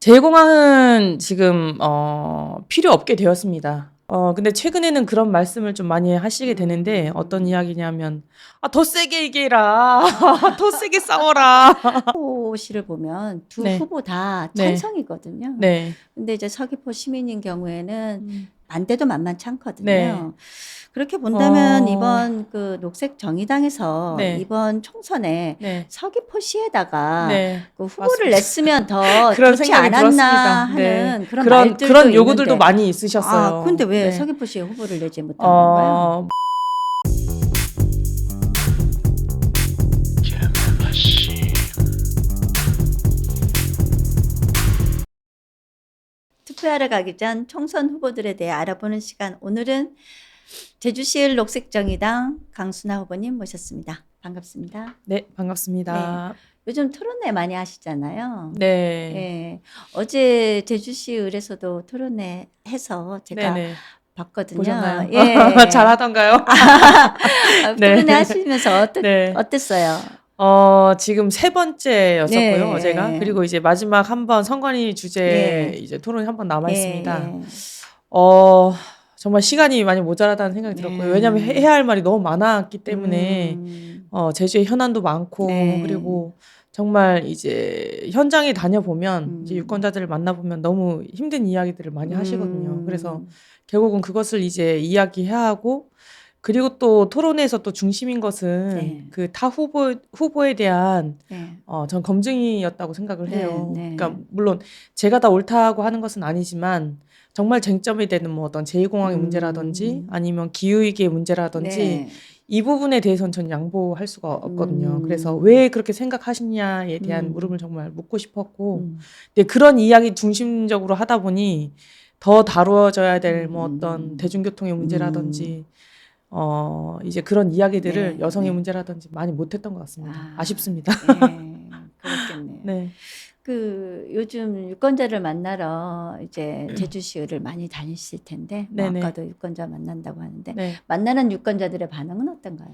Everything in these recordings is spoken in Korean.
재공항은 지금 필요 없게 되었습니다. 근데 최근에는 그런 말씀을 좀 많이 하시게 되는데 어떤 이야기냐면 더 세게 얘기해라. 더 세게 싸워라. 서귀포시를 보면 두 네. 후보 다 네. 찬성이거든요. 네. 근데 이제 서귀포 시민인 경우에는 음. 반대도 만만치 않거든요. 네. 그렇게 본다면 어. 이번 그 녹색 정의당에서 네. 이번 총선에 네. 서귀포시에다가 네. 그 후보를 맞습니다. 냈으면 더 그런 좋지 생각이 않았나 들었습니다. 네. 하는 그런 말들도 그런 요구들도 있는데 많이 있으셨어요. 근데 왜 네. 서귀포시에 후보를 내지 못한 건가요? 투표하러 가기 전 총선 후보들에 대해 알아보는 시간. 오늘은 제주시을 녹색정의당 강순하 후보님 모셨습니다. 반갑습니다. 네, 반갑습니다. 요즘 토론회 많이 하시잖아요. 네. 예. 어제 제주시을에서도 토론회 해서 제가 네네. 봤거든요. 보셨나요? 예. 잘하던가요? 네. 토론회 하시면서 네. 어땠어요? 지금 세 번째였었고요, 네. 어제가. 그리고 이제 마지막 한 번 선관위 주제 이제 토론이 한 번 남아 있습니다. 정말 시간이 많이 모자라다는 생각이 들었고요. 왜냐하면 해야 할 말이 너무 많았기 때문에 제주에 현안도 많고 그리고 정말 이제 현장에 다녀보면 이제 유권자들을 만나보면 너무 힘든 이야기들을 많이 하시거든요. 그래서 결국은 그것을 이제 이야기해야 하고 그리고 또 토론에서 또 중심인 것은 그 타 후보에 대한 전 검증이었다고 생각을 해요. 그러니까 물론 제가 다 옳다고 하는 것은 아니지만 정말 쟁점이 되는 뭐 어떤 제2공항의 문제라든지 아니면 기후위기의 문제라든지 이 부분에 대해서는 전 양보할 수가 없거든요. 그래서 왜 그렇게 생각하시냐에 대한 물음을 정말 묻고 싶었고 근데 그런 이야기 중심적으로 하다 보니 더 다루어져야 될 뭐 어떤 대중교통의 문제라든지 이제 그런 이야기들을 여성의 문제라든지 많이 못했던 것 같습니다. 아쉽습니다. 그렇겠네요. 네. 그 요즘 유권자를 만나러 이제 제주시를 많이 다니실 텐데 뭐 아까도 유권자 만난다고 하는데 만나는 유권자들의 반응은 어떤가요?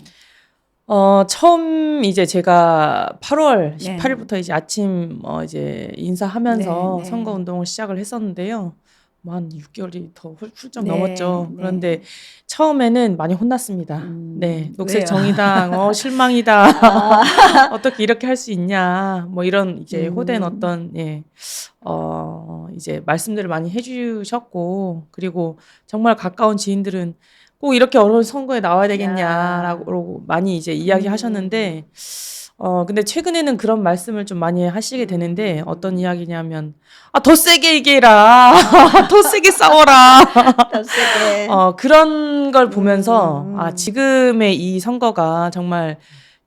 처음 이제 제가 8월 18일부터 이제 아침 이제 인사하면서 선거 운동을 시작을 했었는데요. 뭐 한 6개월이 더 훌쩍 넘었죠. 그런데 처음에는 많이 혼났습니다. 네, 녹색 정의당 실망이다. 어떻게 이렇게 할 수 있냐. 뭐 이런 이제 호된 어떤 이제 말씀들을 많이 해주셨고 그리고 정말 가까운 지인들은 꼭 이렇게 어려운 선거에 나와야 되겠냐라고 많이 이제 이야기하셨는데 근데 최근에는 그런 말씀을 좀 많이 하시게 되는데 어떤 이야기냐면 더 세게 얘기해라. 더 세게 싸워라. 더 세게. 그런 걸 보면서 지금의 이 선거가 정말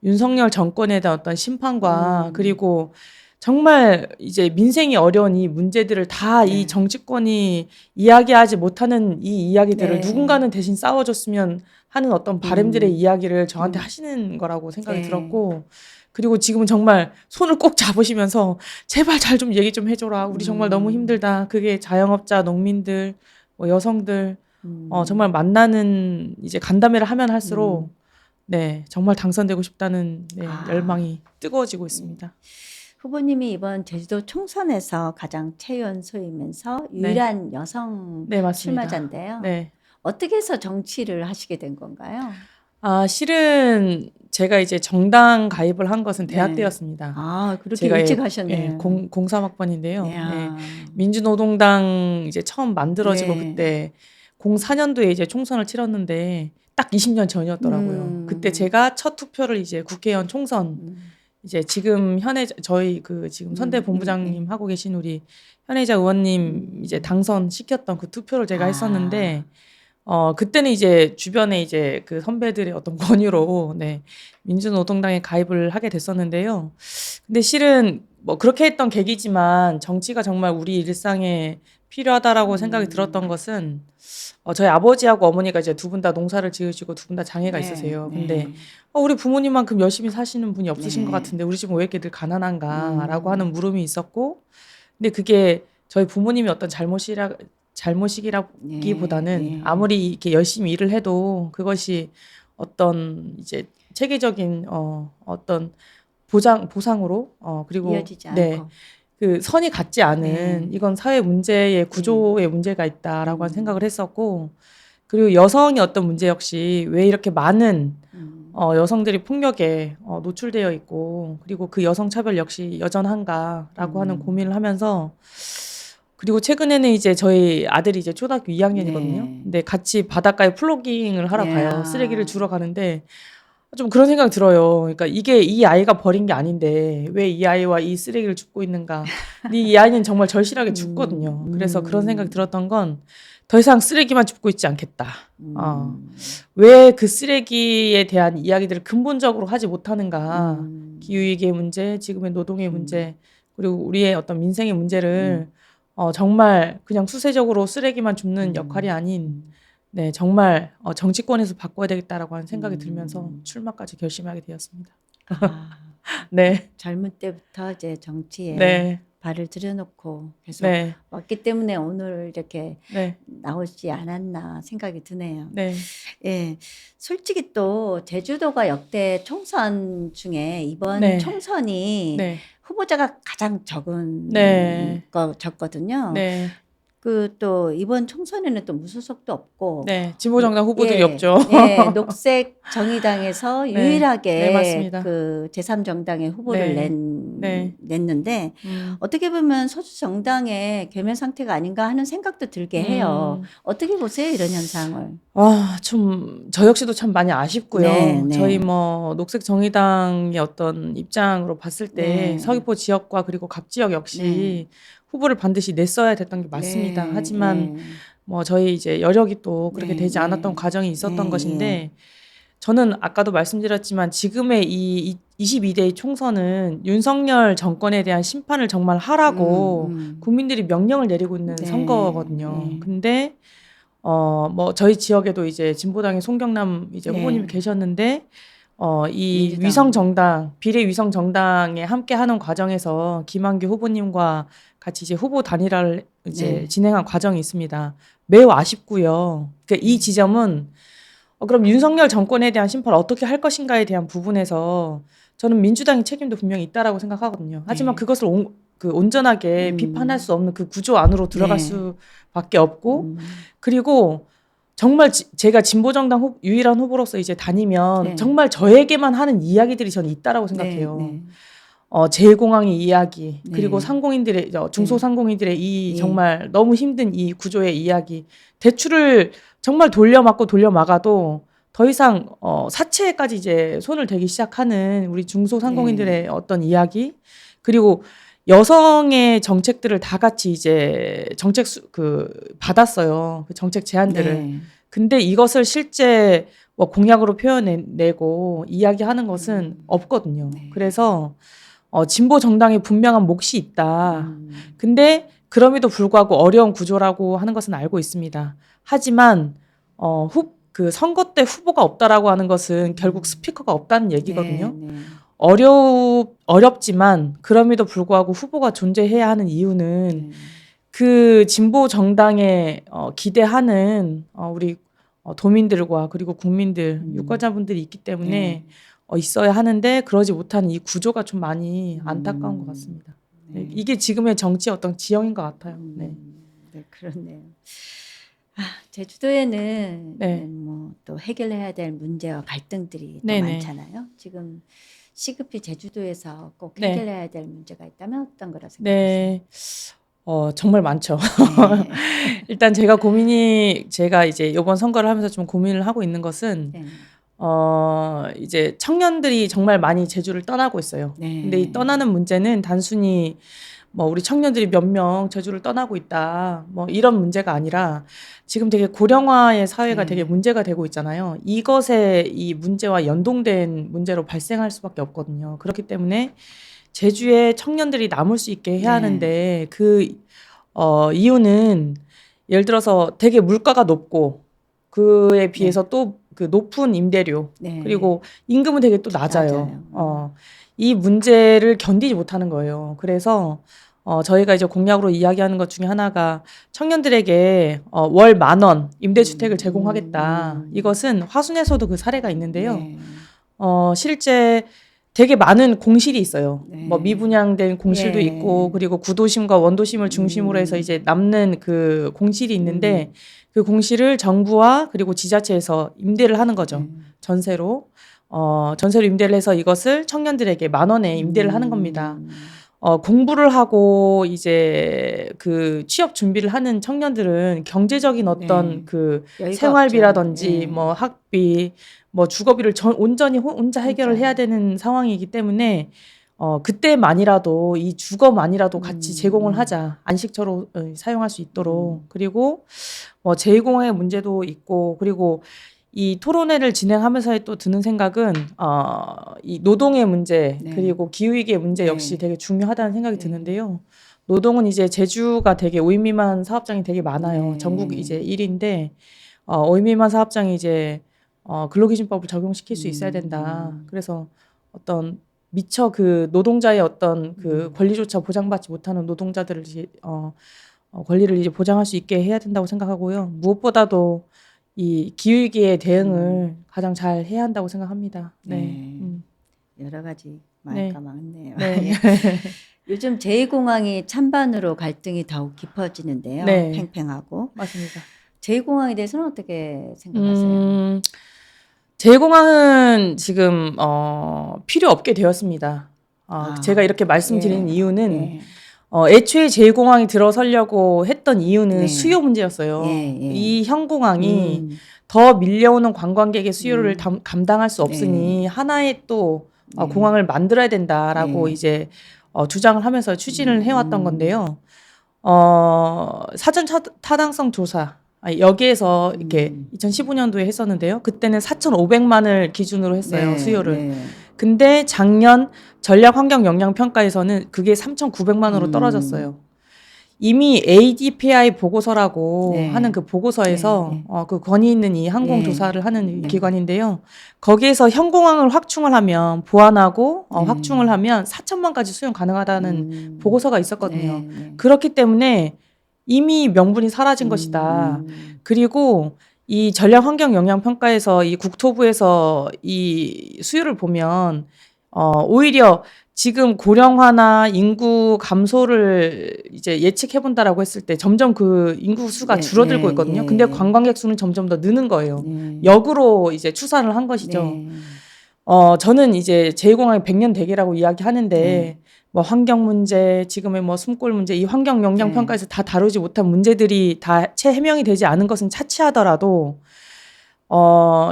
윤석열 정권에 대한 어떤 심판과 그리고 정말 이제 민생이 어려운 이 문제들을 다 이 정치권이 이야기하지 못하는 이 이야기들을 누군가는 대신 싸워줬으면 하는 어떤 바람들의 이야기를 저한테 하시는 거라고 생각이 들었고 그리고 지금은 정말 손을 꼭 잡으시면서 제발 잘 좀 얘기 좀 해줘라. 우리 정말 너무 힘들다. 그게 자영업자, 농민들, 뭐 여성들 정말 만나는 이제 간담회를 하면 할수록 정말 당선되고 싶다는 열망이 뜨거워지고 있습니다. 후보님이 이번 제주도 총선에서 가장 최연소이면서 유일한 여성 출마자인데요. 어떻게 해서 정치를 하시게 된 건가요? 실은 제가 이제 정당 가입을 한 것은 대학 때였습니다. 그렇게 제가 일찍 하셨네요. 03학번인데요. 민주노동당 이제 처음 만들어지고 그때 04년도에 이제 총선을 치렀는데 딱 20년 전이었더라고요. 그때 제가 첫 투표를 이제 국회의원 총선 이제 지금 저희 그 지금 선대 본부장님 하고 계신 우리 현혜자 의원님 이제 당선 시켰던 그 투표를 제가 했었는데 그때는 이제 주변에 이제 그 선배들의 어떤 권유로 민주노동당에 가입을 하게 됐었는데요. 근데 실은 뭐 그렇게 했던 계기지만 정치가 정말 우리 일상에 필요하다라고 생각이 들었던 것은 저희 아버지하고 어머니가 이제 두 분 다 농사를 지으시고 두 분 다 장애가 있으세요. 근데 우리 부모님만큼 열심히 사시는 분이 없으신 것 같은데 우리 집은 왜 이렇게 늘 가난한가라고 하는 물음이 있었고 근데 그게 저희 부모님이 어떤 잘못이기보다는 아무리 이렇게 열심히 일을 해도 그것이 어떤 이제 체계적인 어떤 보상으로 그리고 이어지지 않고. 그 선이 같지 않은 이건 사회 문제의 구조의 문제가 있다라고 하는 생각을 했었고 그리고 여성의 어떤 문제 역시 왜 이렇게 많은 여성들이 폭력에 노출되어 있고 그리고 그 여성 차별 역시 여전한가라고 하는 고민을 하면서 그리고 최근에는 이제 저희 아들이 이제 초등학교 2학년이거든요. 네. 근데 같이 바닷가에 플로깅을 하러 네. 가요. 쓰레기를 주러 가는데 좀 그런 생각이 들어요. 그러니까 이게 이 아이가 버린 게 아닌데 왜 이 아이와 이 쓰레기를 줍고 있는가. 근데 이 아이는 정말 절실하게 줍거든요. 그래서 그런 생각이 들었던 건 더 이상 쓰레기만 줍고 있지 않겠다. 왜 그 쓰레기에 대한 이야기들을 근본적으로 하지 못하는가. 기후위기의 문제, 지금의 노동의 문제, 그리고 우리의 어떤 민생의 문제를 정말 그냥 수세적으로 쓰레기만 줍는 역할이 아닌 네, 정말 정치권에서 바꿔야 되겠다라고 하는 생각이 들면서 출마까지 결심하게 되었습니다. 네. 젊은 때부터 이제 정치에 네. 발을 들여놓고 계속 네. 왔기 때문에 오늘 이렇게 네. 나오지 않았나 생각이 드네요. 네. 예, 솔직히 또 제주도가 역대 총선 중에 이번 네. 총선이 네. 후보자가 가장 적은 네. 적거든요. 네. 그 또 이번 총선에는 또 무소속도 없고 네, 진보정당 후보들이 예, 없죠. 예, 녹색 정의당에서 네, 유일하게 네, 맞습니다. 그 제3정당의 후보를 네, 냈는데 어떻게 보면 소수 정당의 괴멸 상태가 아닌가 하는 생각도 들게 해요. 어떻게 보세요, 이런 현상을? 좀 저 역시도 참 많이 아쉽고요. 네, 네. 저희 뭐 녹색 정의당의 어떤 입장으로 봤을 때 네. 서귀포 지역과 그리고 각 지역 역시 후보를 반드시 냈어야 됐던 게 맞습니다. 네, 하지만 네. 뭐 저희 이제 여력이 또 그렇게 네, 되지 네. 않았던 과정이 있었던 네, 것인데 저는 아까도 말씀드렸지만 지금의 이 22대의 총선은 윤석열 정권에 대한 심판을 정말 하라고 국민들이 명령을 내리고 있는 네, 선거거든요. 네. 근데 뭐 저희 지역에도 이제 진보당의 송경남 이제 네. 후보님이 계셨는데 이 민주당. 위성 정당 비례 위성 정당에 함께 하는 과정에서 김한규 후보님과 같이 이제 후보 단일화를 이제 네. 진행한 과정이 있습니다. 매우 아쉽고요. 그러니까 이 지점은 그럼 윤석열 정권에 대한 심판을 어떻게 할 것인가에 대한 부분에서 저는 민주당의 책임도 분명히 있다라고 생각하거든요. 하지만 네. 그것을 온전하게 비판할 수 없는 그 구조 안으로 들어갈 네. 수밖에 없고 그리고 정말 제가 진보정당 유일한 후보로서 이제 다니면 네. 정말 저에게만 하는 이야기들이 저는 있다라고 생각해요. 네, 네. 제1공항의 이야기 네. 그리고 상공인들의 중소상공인들의 이 네. 정말 너무 힘든 이 구조의 이야기 대출을 정말 돌려막아도 더 이상 사채까지 이제 손을 대기 시작하는 우리 중소상공인들의 네. 어떤 이야기 그리고 여성의 정책들을 다 같이 이제 받았어요. 그 정책 제안들을. 네. 근데 이것을 실제 뭐 공약으로 표현내고 이야기하는 것은 없거든요. 네. 그래서 진보 정당에 분명한 몫이 있다. 근데 그럼에도 불구하고 어려운 구조라고 하는 것은 알고 있습니다. 하지만 그 선거 때 후보가 없다라고 하는 것은 결국 스피커가 없다는 얘기거든요. 네, 네. 어렵지만 그럼에도 불구하고 후보가 존재해야 하는 이유는 네. 그 진보 정당에 기대하는 우리 도민들과 그리고 국민들, 유권자분들이 있기 때문에 있어야 하는데 그러지 못하는 이 구조가 좀 많이 안타까운 것 같습니다. 네. 이게 지금의 정치의 어떤 지형인 것 같아요. 네. 네, 그렇네요. 제주도에는 네. 뭐 또 해결해야 될 문제와 갈등들이 또 네네. 많잖아요. 지금 시급히 제주도에서 꼭 네. 해결해야 될 문제가 있다면 어떤 거라 생각하세요? 네. 정말 많죠. 네. 일단 제가 이제 이번 선거를 하면서 좀 고민을 하고 있는 것은 네. 이제 청년들이 정말 많이 제주를 떠나고 있어요. 네. 근데 이 떠나는 문제는 단순히 뭐 우리 청년들이 몇 명 제주를 떠나고 있다. 뭐 이런 문제가 아니라 지금 되게 고령화의 사회가 네. 되게 문제가 되고 있잖아요. 이것에 이 문제와 연동된 문제로 발생할 수밖에 없거든요. 그렇기 때문에 제주에 청년들이 남을 수 있게 해야 네. 하는데 그 이유는 예를 들어서 되게 물가가 높고 그에 비해서 또 그 높은 임대료 네. 그리고 임금은 되게 또 낮아요. 낮아요. 이 문제를 견디지 못하는 거예요. 그래서 저희가 이제 공약으로 이야기하는 것 중에 하나가 청년들에게 월 10,000원 임대주택을 제공하겠다. 이것은 화순에서도 그 사례가 있는데요. 네. 실제 되게 많은 공실이 있어요. 네. 뭐 미분양된 공실도 예. 있고 그리고 구도심과 원도심을 중심으로 해서 이제 남는 그 공실이 있는데 그 공실을 정부와 그리고 지자체에서 임대를 하는 거죠. 전세로. 전세로 임대를 해서 이것을 청년들에게 10,000원에 임대를 하는 겁니다. 공부를 하고 이제 그 취업 준비를 하는 청년들은 경제적인 어떤 네. 그 여유가 생활비라든지 없죠. 뭐 학비, 뭐 주거비를 온전히 혼자 해결을 해야 되는 상황이기 때문에 그때만이라도 이 주거만이라도 같이 제공을 하자. 안식처로 사용할 수 있도록. 그리고 뭐 제2공항의 문제도 있고 그리고 이 토론회를 진행하면서 또 드는 생각은 이 노동의 문제 네. 그리고 기후위기의 문제 역시 네. 되게 중요하다는 생각이 네. 드는데요. 노동은 이제 제주가 되게 5인 미만 사업장이 되게 많아요. 네. 전국 이제 1위인데 5인 미만 사업장이 이제 근로기준법을 적용시킬 수 있어야 된다. 그래서 어떤 미처 그 노동자의 어떤 그 권리조차 보장받지 못하는 노동자들을 이제 권리를 이제 보장할 수 있게 해야 된다고 생각하고요. 무엇보다도 이 기후위기에 대응을 가장 잘 해야 한다고 생각합니다. 네. 여러 가지 네. 말까 많네요. 네. 요즘 제2공항이 찬반으로 갈등이 더욱 깊어지는데요. 네. 팽팽하고. 맞습니다. 제2공항에 대해서는 어떻게 생각하세요? 제2공항은 지금 필요 없게 되었습니다. 제가 이렇게 말씀드리는 예. 이유는 예. 애초에 제2공항이 들어서려고 했던 이유는 네. 수요 문제였어요. 예, 예. 이 현공항이 더 밀려오는 관광객의 수요를 감당할 수 없으니 네. 하나의 또 네. 공항을 만들어야 된다라고 네. 이제 주장을 하면서 추진을 해왔던 건데요. 사전 타당성 조사 여기에서 이렇게 2015년도에 했었는데요. 그때는 4,500만을 기준으로 했어요. 네. 수요를. 네. 근데 작년 전략환경영향평가에서는 그게 3,900만으로 떨어졌어요. 이미 ADPI 보고서라고 네. 하는 그 보고서에서 네. 그 권위 있는 이 항공 네. 조사를 하는 기관인데요. 거기에서 현공항을 확충을 하면 보완하고 확충을 하면 4천만까지 수용 가능하다는 보고서가 있었거든요. 네. 그렇기 때문에 이미 명분이 사라진 것이다. 그리고 이 전략환경영향평가에서 이 국토부에서 이 수요를 보면 오히려 지금 고령화나 인구 감소를 이제 예측해 본다라고 했을 때 점점 그 인구 수가 네, 줄어들고 네, 있거든요. 네. 근데 관광객 수는 점점 더 느는 거예요. 네. 역으로 이제 추산을 한 것이죠. 네. 저는 이제 제2공항이 100년 대계라고 이야기하는데 네. 뭐 환경 문제, 지금의 뭐 숨골 문제, 이 환경 영향 평가에서 다 다루지 못한 문제들이 다 채 해명이 되지 않은 것은 차치하더라도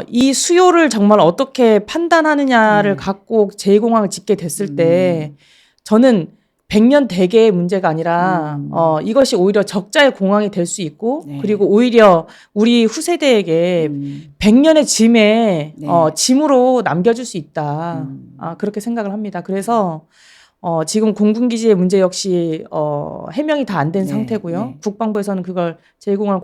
이 수요를 정말 어떻게 판단하느냐를 갖고 제2공항을 짓게 됐을 때 저는 100년 대계의 문제가 아니라 이것이 오히려 적자의 공항이 될 수 있고 그리고 오히려 우리 후세대에게 100년의 짐에 짐으로 남겨줄 수 있다. 그렇게 생각을 합니다. 그래서 지금 공군기지의 문제 역시 해명이 다 안 된 상태고요. 국방부에서는 그걸 제2공항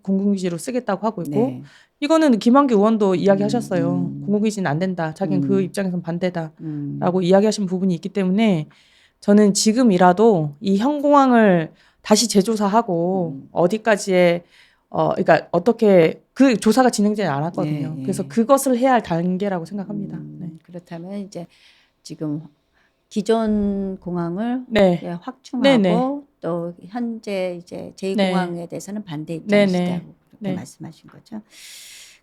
공군기지로 쓰겠다고 하고 있고 이거는 김한규 의원도 이야기하셨어요. 공군기지는 안 된다. 자기는 그 입장에선 반대다라고 이야기하신 부분이 있기 때문에 저는 지금이라도 이 현공항을 다시 재조사하고 어디까지의 그러니까 어떻게 그 조사가 진행되지 않았거든요. 그래서 그것을 해야 할 단계라고 생각합니다. 네. 그렇다면 이제 지금 기존 공항을 확충하고 네네. 또 현재 이제 제2공항에 대해서는 반대 입장이시다고 그렇게 말씀하신 거죠.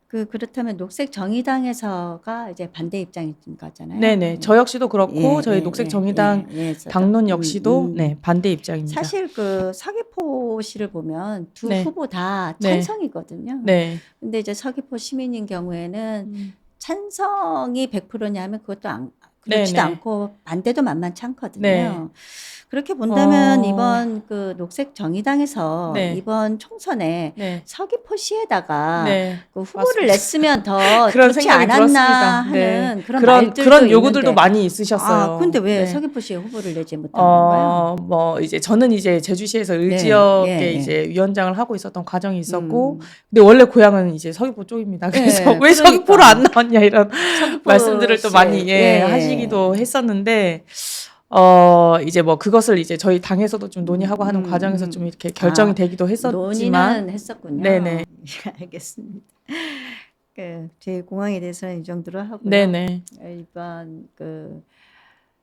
그렇다면 녹색정의당에서가 이제 반대 입장인 거잖아요. 네네. 저 역시도 그렇고 저희 녹색정의당 당론 역시도 반대 입장입니다. 사실 그 서귀포시를 보면 두 후보 다 찬성이거든요. 근데 이제 서귀포 시민인 경우에는 찬성이 100%냐면 그것도 그렇지도 않고 반대도 만만치 않거든요. 그렇게 본다면 이번 그 녹색정의당에서 이번 총선에 서귀포시에다가 그 후보를 냈으면 더 좋지 않았나 하는 그런 말들도 그런 요구들도 있는데. 많이 있으셨어요. 근데 왜 서귀포시에 후보를 내지 못한 건가요? 뭐 이제 저는 이제 제주시에서 을지역에 이제 위원장을 하고 있었던 과정이 있었고, 근데 원래 고향은 이제 서귀포 쪽입니다. 그래서 왜 서귀포로 안 나왔냐 이런 말씀들을 또 많이 하시기도 했었는데. 이제 뭐 그것을 이제 저희 당에서도 좀 논의하고 하는 과정에서 좀 이렇게 결정이 되기도 했었지만. 논의는 했었군요. 네네. 알겠습니다. 제 공항에 대해서는 이 정도로 하고요. 네네. 이번 그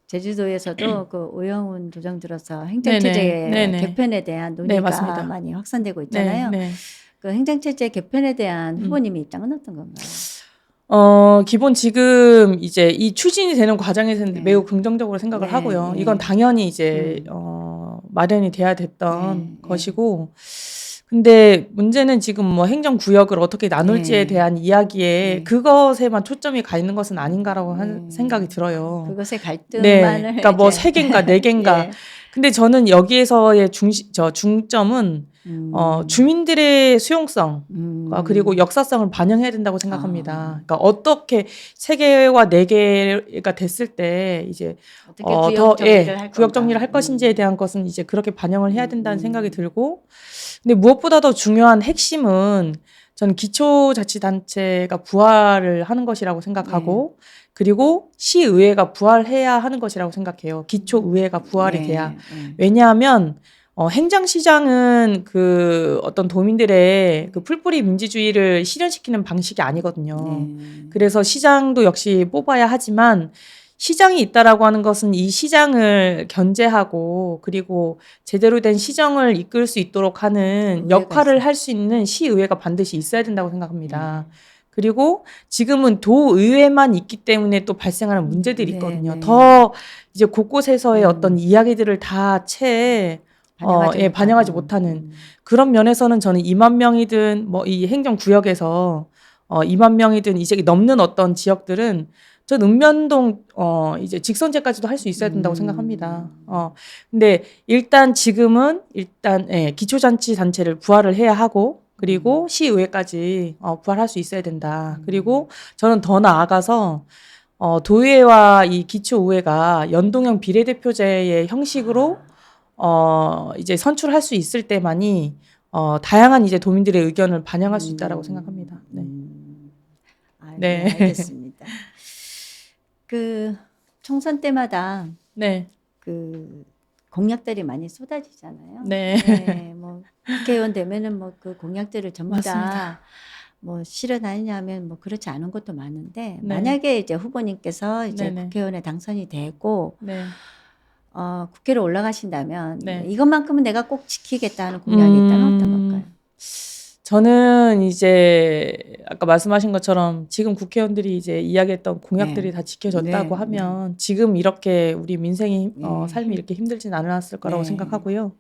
제주도에서도 그 오영훈 도정 들어서 행정체제 네네. 개편에 대한 네, 논의가 맞습니다. 많이 확산되고 네, 있잖아요. 네. 그 행정체제 개편에 대한 후보님의 입장은 어떤 건가요? 기본 지금 이제 이 추진이 되는 과정에서는 네. 매우 긍정적으로 생각을 네, 하고요. 네. 이건 당연히 이제 마련이 돼야 됐던 네, 것이고, 근데 문제는 지금 뭐 행정구역을 어떻게 나눌지에 네. 대한 이야기에 네. 그것에만 초점이 가 있는 것은 아닌가라고 생각이 들어요. 그것의 네, 갈등만을 그러니까 뭐 이제 3개인가 4개인가. 예. 근데 저는 여기에서의 중점은 주민들의 수용성, 그리고 역사성을 반영해야 된다고 생각합니다. 그러니까 어떻게 3개와 4개가 됐을 때 이제 어떻게 구역 정리를 할 구역 건가. 정리를 할 것인지에 대한 것은 이제 그렇게 반영을 해야 된다는 생각이 들고, 근데 무엇보다 더 중요한 핵심은 저는 기초자치단체가 부활을 하는 것이라고 생각하고, 그리고 시의회가 부활해야 하는 것이라고 생각해요. 기초의회가 부활이 돼야. 왜냐하면 행정시장은 그 어떤 도민들의 그 풀뿌리 민주주의를 실현시키는 방식이 아니거든요. 그래서 시장도 역시 뽑아야 하지만, 시장이 있다라고 하는 것은 이 시장을 견제하고 그리고 제대로 된 시정을 이끌 수 있도록 하는 역할을 할 수 있는 시의회가 반드시 있어야 된다고 생각합니다. 그리고 지금은 도의회만 있기 때문에 또 발생하는 문제들이 있거든요. 더 이제 곳곳에서의 어떤 이야기들을 다 반영하지 못하는 그런 면에서는 저는 2만 명이든 뭐 이 행정구역에서 2만 명이든 이제 넘는 어떤 지역들은 전 읍면동 이제 직선제까지도 할 수 있어야 된다고 생각합니다. 근데 일단 지금은 기초자치단체를 부활을 해야 하고, 그리고 시의회까지 부활할 수 있어야 된다. 그리고 저는 더 나아가서 도의회와 이 기초의회가 연동형 비례대표제의 형식으로 이제 선출할 수 있을 때만이 다양한 이제 도민들의 의견을 반영할 수 있다라고 생각합니다. 네. 네, 알겠습니다. 그 총선 때마다 그 공약들이 많이 쏟아지잖아요. 네. 뭐 국회의원 되면은 뭐 그 공약들을 전부 다 뭐 실현하느냐면 뭐 그렇지 않은 것도 많은데, 만약에 이제 후보님께서 이제 국회의원에 당선이 되고 국회로 올라가신다면 이것만큼은 내가 꼭 지키겠다 하는 공약이 있다면 어떤 걸까요? 저는 이제 아까 말씀하신 것처럼 지금 국회의원들이 이제 이야기했던 공약들이 다 지켜졌다고 하면 지금 이렇게 우리 민생이 삶이 이렇게 힘들진 않았을 거라고 생각하고요.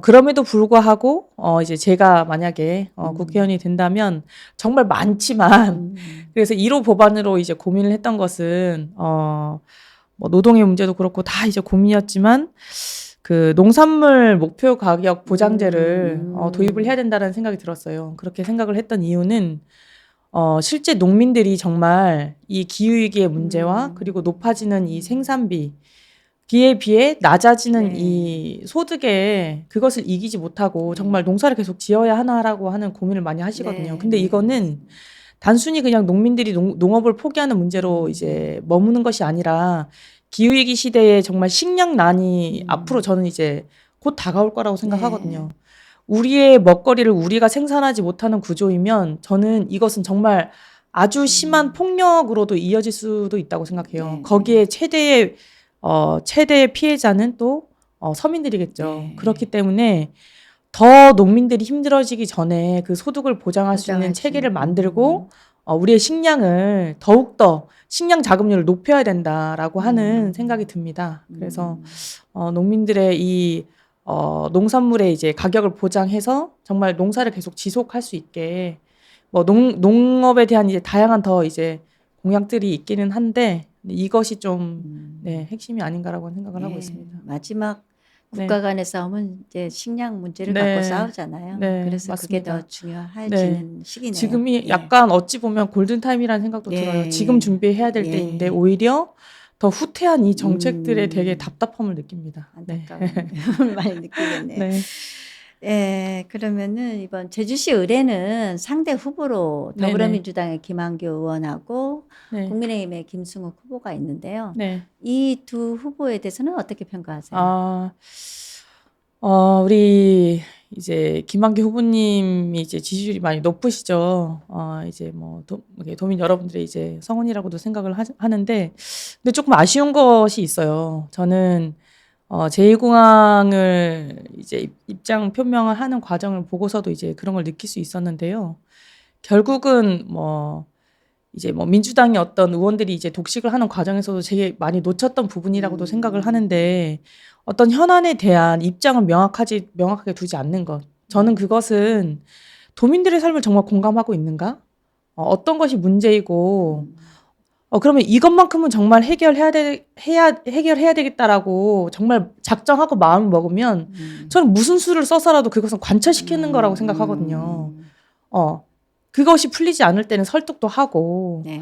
그럼에도 불구하고 이제 제가 만약에 국회의원이 된다면 정말 많지만 그래서 1호 법안으로 이제 고민을 했던 것은 뭐 노동의 문제도 그렇고 다 이제 고민이었지만, 그 농산물 목표 가격 보장제를 도입을 해야 된다는 생각이 들었어요. 그렇게 생각을 했던 이유는 실제 농민들이 정말 이 기후위기의 문제와 그리고 높아지는 이 생산비 기에 비해 낮아지는 이 소득에 그것을 이기지 못하고 정말 농사를 계속 지어야 하나라고 하는 고민을 많이 하시거든요. 근데 이거는 단순히 그냥 농민들이 농업을 포기하는 문제로 이제 머무는 것이 아니라 기후위기 시대에 정말 식량난이 앞으로 저는 이제 곧 다가올 거라고 생각하거든요. 우리의 먹거리를 우리가 생산하지 못하는 구조이면 저는 이것은 정말 아주 심한 폭력으로도 이어질 수도 있다고 생각해요. 거기에 최대의 피해자는 또 서민들이겠죠. 그렇기 때문에 더 농민들이 힘들어지기 전에 그 소득을 보장할 수 있는 체계를 만들고 우리의 식량을 더욱더 식량 자급률을 높여야 된다라고 하는 생각이 듭니다. 그래서 농민들의 이 농산물의 이제 가격을 보장해서 정말 농사를 계속 지속할 수 있게 뭐 농업에 대한 이제 다양한 더 이제 공약들이 있기는 한데 이것이 좀 핵심이 아닌가라고 생각을 하고 있습니다. 마지막 국가 간의 싸움은 이제 식량 문제를 갖고 싸우잖아요. 그래서 맞습니다. 그게 더 중요해지는 시기네요. 지금이 약간 어찌 보면 골든타임이라는 생각도 들어요. 지금 준비해야 될 때인데 오히려 더 후퇴한 이 정책들에 되게 답답함을 느낍니다. 안타까운 많이 느끼겠네요. 그러면은 이번 제주시 의뢰는 상대 후보로 더불어민주당의 김한규 의원하고 국민의힘의 김승욱 후보가 있는데요. 이 두 후보에 대해서는 어떻게 평가하세요? 우리 이제 김한길 후보님이 이제 지지율이 많이 높으시죠. 이제 뭐 도민 여러분들의 이제 성원이라고도 생각을 하는데, 근데 조금 아쉬운 것이 있어요. 저는 제2공항을 이제 입장 표명을 하는 과정을 보고서도 이제 그런 걸 느낄 수 있었는데요. 결국은 이제 민주당의 어떤 의원들이 이제 독식을 하는 과정에서도 되게 많이 놓쳤던 부분이라고도 생각을 하는데, 어떤 현안에 대한 입장을 명확하게 두지 않는 것. 저는 그것은 도민들의 삶을 정말 공감하고 있는가? 어떤 것이 문제이고, 그러면 이것만큼은 정말 해결해야 되겠다라고 정말 작정하고 마음을 먹으면 저는 무슨 수를 써서라도 그것은 관철시키는 거라고 생각하거든요. 그것이 풀리지 않을 때는 설득도 하고, 네.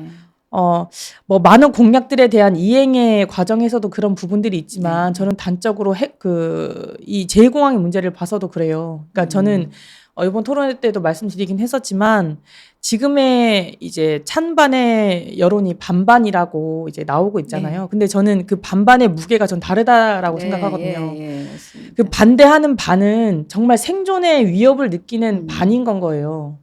많은 공약들에 대한 이행의 과정에서도 그런 부분들이 있지만, 저는 단적으로 이 제2공항의 문제를 봐서도 그래요. 그러니까 저는 이번 토론회 때도 말씀드리긴 했었지만, 지금의 이제 찬반의 여론이 반반이라고 이제 나오고 있잖아요. 네. 근데 저는 그 반반의 무게가 전 다르다라고 네, 생각하거든요. 맞습니다. 그 반대하는 반은 정말 생존의 위협을 느끼는 반인 건 거예요.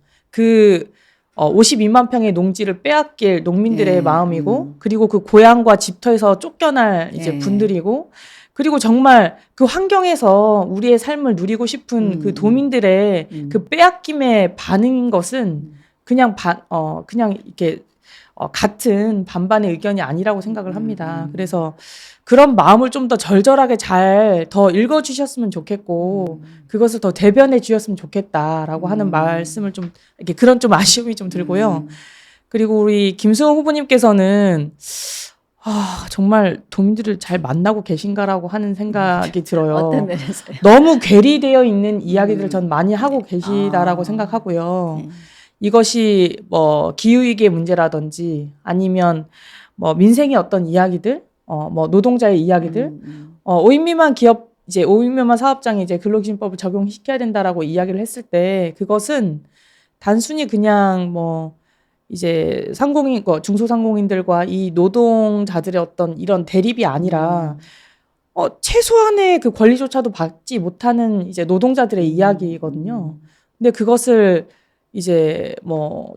52만 평의 농지를 빼앗길 농민들의 마음이고, 그리고 그 고향과 집터에서 쫓겨날 이제 분들이고, 그리고 정말 그 환경에서 우리의 삶을 누리고 싶은 그 도민들의 그 빼앗김의 반응인 것은 그냥 이렇게 같은 반반의 의견이 아니라고 생각을 합니다. 그래서 그런 마음을 좀 더 절절하게 더 읽어주셨으면 좋겠고, 그것을 더 대변해 주셨으면 좋겠다라고 하는 말씀을 좀, 이렇게 그런 좀 아쉬움이 좀 들고요. 그리고 우리 김수호 후보님께서는, 정말 도민들을 잘 만나고 계신가라고 하는 생각이 들어요. 어떤 면에서요? 너무 괴리되어 있는 이야기들을 전 많이 하고 계시다라고 생각하고요. 이것이 기후위기의 문제라든지 아니면 민생의 어떤 이야기들, 노동자의 이야기들, 5인 미만 기업, 이제 5인 미만 사업장에 이제 근로기준법을 적용시켜야 된다라고 이야기를 했을 때, 그것은 단순히 그냥 이제 중소상공인들과 이 노동자들의 어떤 이런 대립이 아니라, 최소한의 그 권리조차도 받지 못하는 이제 노동자들의 이야기거든요. 근데 그것을 이제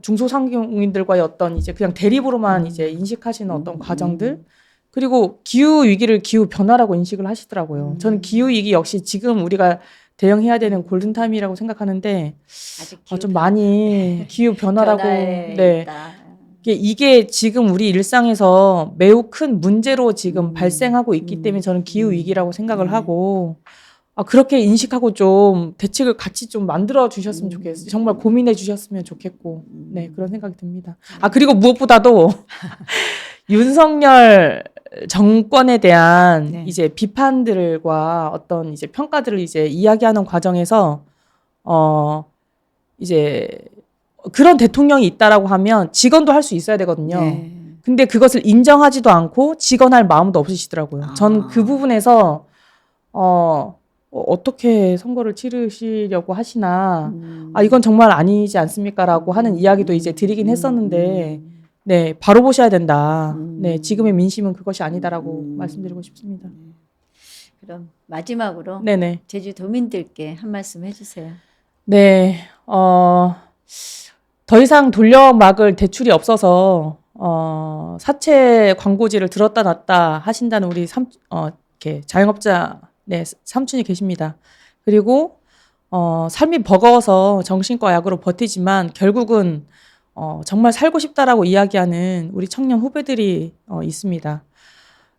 중소상공인들과의 어떤 이제 그냥 대립으로만 이제 인식하시는 어떤 과정들, 그리고 기후 위기를 기후 변화라고 인식을 하시더라고요. 저는 기후 위기 역시 지금 우리가 대응해야 되는 골든 타임이라고 생각하는데, 좀 많이 기후 변화라고, 네. 이게 지금 우리 일상에서 매우 큰 문제로 지금 발생하고 있기 때문에 저는 기후 위기라고 생각을 하고, 그렇게 인식하고 좀 대책을 같이 좀 만들어 주셨으면 좋겠어요. 정말 고민해 주셨으면 좋겠고, 네, 그런 생각이 듭니다. 그리고 무엇보다도 윤석열 정권에 대한 이제 비판들과 어떤 이제 평가들을 이제 이야기하는 과정에서 이제 그런 대통령이 있다라고 하면 직언도 할 수 있어야 되거든요. 근데 그것을 인정하지도 않고 직언할 마음도 없으시더라고요. 전 그 부분에서 어떻게 선거를 치르시려고 하시나, 이건 정말 아니지 않습니까라고 하는 이야기도 이제 드리긴 했었는데, 네, 바로 보셔야 된다. 네, 지금의 민심은 그것이 아니다라고 말씀드리고 싶습니다. 그럼 마지막으로 네네. 제주도민들께 한 말씀 해주세요. 네, 더 이상 돌려막을 대출이 없어서 사채 광고지를 들었다 놨다 하신다는 우리 이렇게 자영업자 삼촌이 계십니다. 그리고 삶이 버거워서 정신과 약으로 버티지만 결국은 정말 살고 싶다라고 이야기하는 우리 청년 후배들이 있습니다.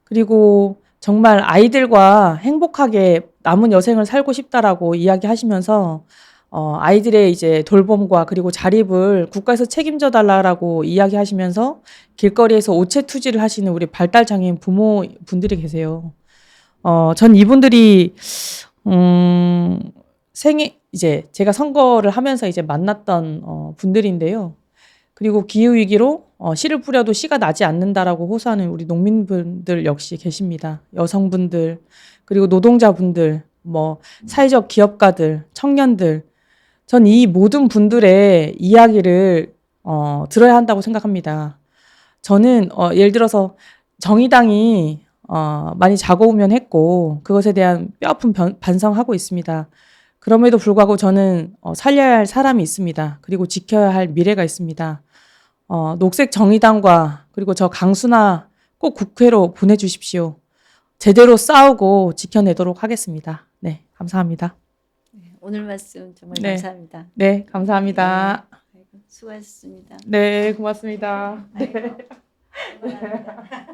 그리고 정말 아이들과 행복하게 남은 여생을 살고 싶다라고 이야기하시면서 아이들의 이제 돌봄과 그리고 자립을 국가에서 책임져 달라라고 이야기하시면서 길거리에서 오체 투지를 하시는 우리 발달장애인 부모분들이 계세요. 전 이분들이 이제 제가 선거를 하면서 이제 만났던 분들인데요. 그리고 기후 위기로 씨를 뿌려도 씨가 나지 않는다라고 호소하는 우리 농민분들 역시 계십니다. 여성분들, 그리고 노동자분들, 사회적 기업가들, 청년들. 전 이 모든 분들의 이야기를 들어야 한다고 생각합니다. 저는 예를 들어서 정의당이 많이 작아오면 했고 그것에 대한 뼈아픈 반성하고 있습니다. 그럼에도 불구하고 저는 살려야 할 사람이 있습니다. 그리고 지켜야 할 미래가 있습니다. 녹색 정의당과 그리고 저 강순아 꼭 국회로 보내주십시오. 제대로 싸우고 지켜내도록 하겠습니다. 네, 감사합니다. 오늘 말씀 정말 네. 감사합니다. 네, 감사합니다. 네, 수고하셨습니다. 네, 고맙습니다. 아이고, 감사합니다.